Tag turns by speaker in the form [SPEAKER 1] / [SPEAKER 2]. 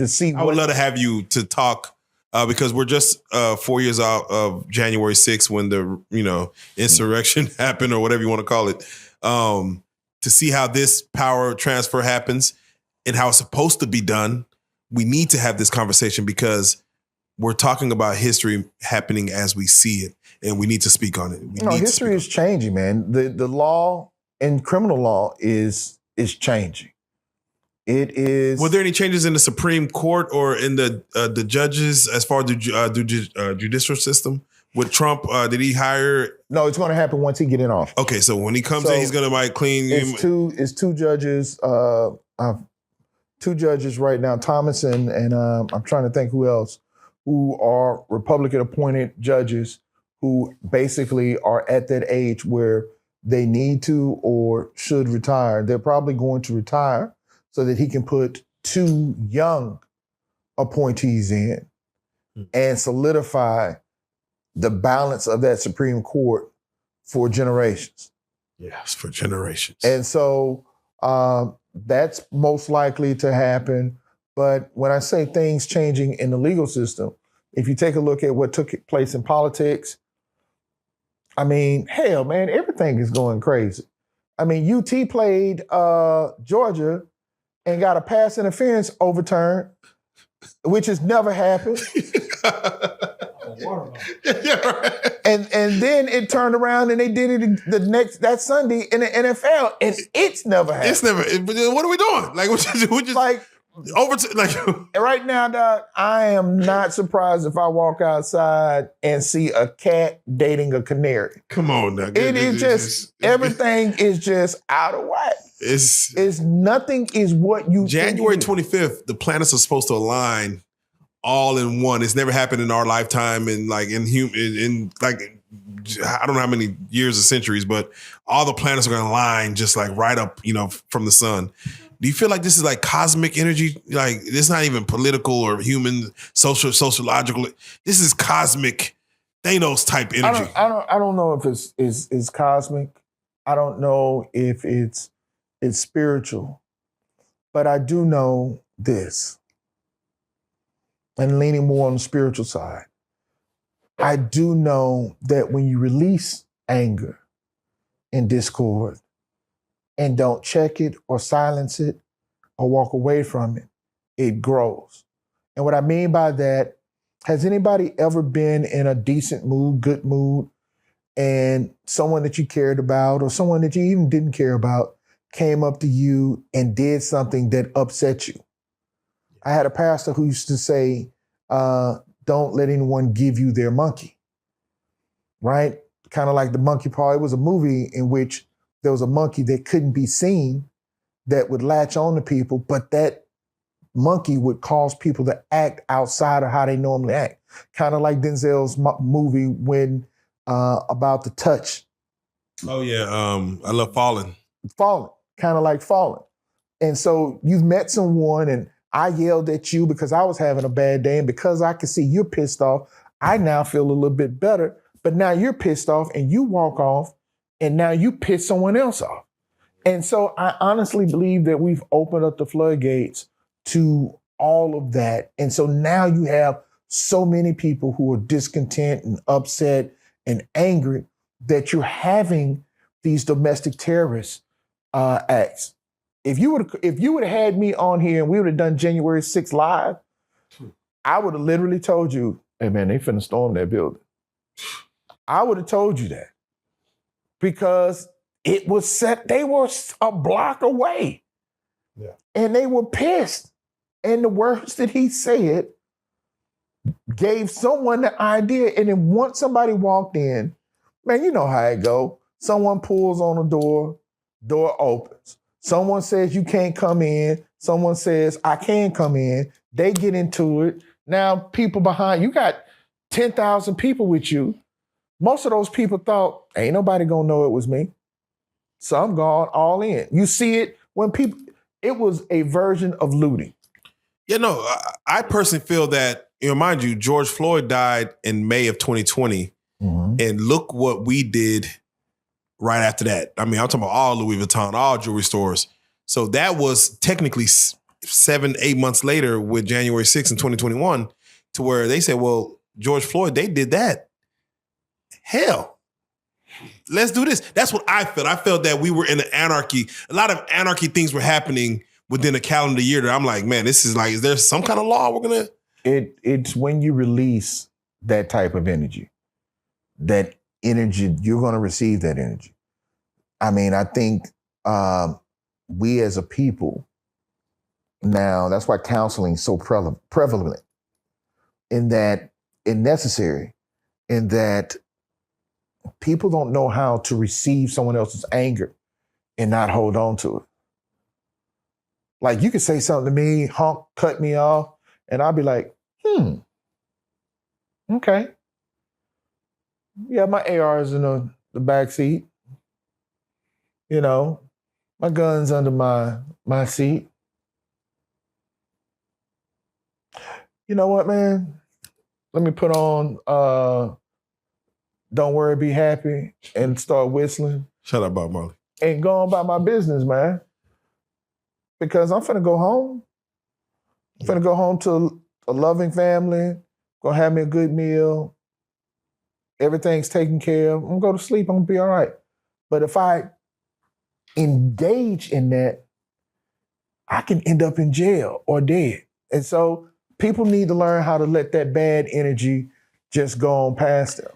[SPEAKER 1] to see.
[SPEAKER 2] I would love to have you to talk because we're just 4 years out of January 6th when the insurrection happened or whatever you want to call it. To see how this power transfer happens and how it's supposed to be done, we need to have this conversation because we're talking about history happening as we see it, and we need to speak on it.
[SPEAKER 1] History is changing, man. The law and criminal law is changing. It is.
[SPEAKER 2] Were there any changes in the Supreme Court or in the judges as far as the judicial system? With Trump, did he hire?
[SPEAKER 1] No, it's going to happen once he get in office.
[SPEAKER 2] Okay, so when he comes in, he's going to clean.
[SPEAKER 1] It's two judges. Two judges right now, Thomas and I'm trying to think who else, who are Republican appointed judges who basically are at that age where they need to or should retire. They're probably going to retire so that he can put two young appointees in and solidify the balance of that Supreme Court for generations.
[SPEAKER 2] Yes, for generations.
[SPEAKER 1] And so that's most likely to happen. But when I say things changing in the legal system, if you take a look at what took place in politics, I mean, hell, man, everything is going crazy. I mean, UT played Georgia and got a pass interference overturned, which has never happened.
[SPEAKER 2] Yeah, right.
[SPEAKER 1] And then it turned around and they did it that Sunday in the NFL, and it's never happened.
[SPEAKER 2] It's never. What are we doing? Like we just
[SPEAKER 1] like
[SPEAKER 2] over like
[SPEAKER 1] right now, dog. I am not surprised if I walk outside and see a cat dating a canary.
[SPEAKER 2] Come on, now.
[SPEAKER 1] It is just everything is just out of whack. It's nothing is what you.
[SPEAKER 2] January 25th, the planets are supposed to align all in one. It's never happened in our lifetime, and like in like I don't know how many years or centuries, but all the planets are going to align just like right up, from the sun. Do you feel like this is like cosmic energy? Like it's not even political or human, sociological. This is cosmic Thanos type energy.
[SPEAKER 1] I don't know if it's cosmic. I don't know if it's spiritual, but I do know this. And leaning more on the spiritual side, I do know that when you release anger and discord and don't check it or silence it or walk away from it, it grows. And what I mean by that, has anybody ever been in a decent mood, good mood, and someone that you cared about or someone that you even didn't care about came up to you and did something that upset you? I had a pastor who used to say, don't let anyone give you their monkey, right? Kind of like the monkey paw. It was a movie in which there was a monkey that couldn't be seen that would latch on to people, but that monkey would cause people to act outside of how they normally act. Kind of like Denzel's movie when about the touch.
[SPEAKER 2] Oh yeah, I love Fallen.
[SPEAKER 1] Fallen, kind of like Fallen. And so you've met someone and I yelled at you because I was having a bad day, and because I can see you're pissed off, I now feel a little bit better, but now you're pissed off and you walk off and now you piss someone else off. And so I honestly believe that we've opened up the floodgates to all of that. And so now you have so many people who are discontent and upset and angry that you're having these domestic terrorist acts. If you would have had me on here and we would have done January 6th live, I would have literally told you, hey man, they finna storm that building. I would have told you that because it was set, they were a block away. Yeah. And they were pissed. And the words that he said gave someone the idea. And then once somebody walked in, man, you know how it go. Someone pulls on the door opens. Someone says you can't come in. Someone says I can come in. They get into it. Now people behind, you got 10,000 people with you. Most of those people thought, ain't nobody gonna know it was me. So I'm gone all in. You see it when people, it was a version of looting.
[SPEAKER 2] Yeah, no, I personally feel that, mind you, George Floyd died in May of 2020. Mm-hmm. And look what we did right after that. I mean, I'm talking about all Louis Vuitton, all jewelry stores. So that was technically, 7-8 months later with January 6th in 2021 to where they said, well, George Floyd, they did that. Hell, let's do this. That's what I felt. I felt that we were in an anarchy. A lot of anarchy things were happening within a calendar year that I'm like, man, this is like, is there some kind of law we're going to?
[SPEAKER 1] It's when you release that type of energy, you're going to receive that energy. I mean, I think we as a people now, that's why counseling is so prevalent in that it's necessary, in that people don't know how to receive someone else's anger and not hold on to it. Like you could say something to me, cut me off, and I'll be like, okay. Yeah, my AR is in the back seat. You know, my gun's under my seat. You know what, man? Let me put on Don't Worry, Be Happy and start whistling.
[SPEAKER 2] Shut up, Bob Marley.
[SPEAKER 1] And go on about my business, man. Because I'm finna go home. I'm finna go home to a loving family, gonna have me a good meal. Everything's taken care of. I'm gonna go to sleep, I'm gonna be all right. But if I engage in that, I can end up in jail or dead. And so people need to learn how to let that bad energy just go on past them.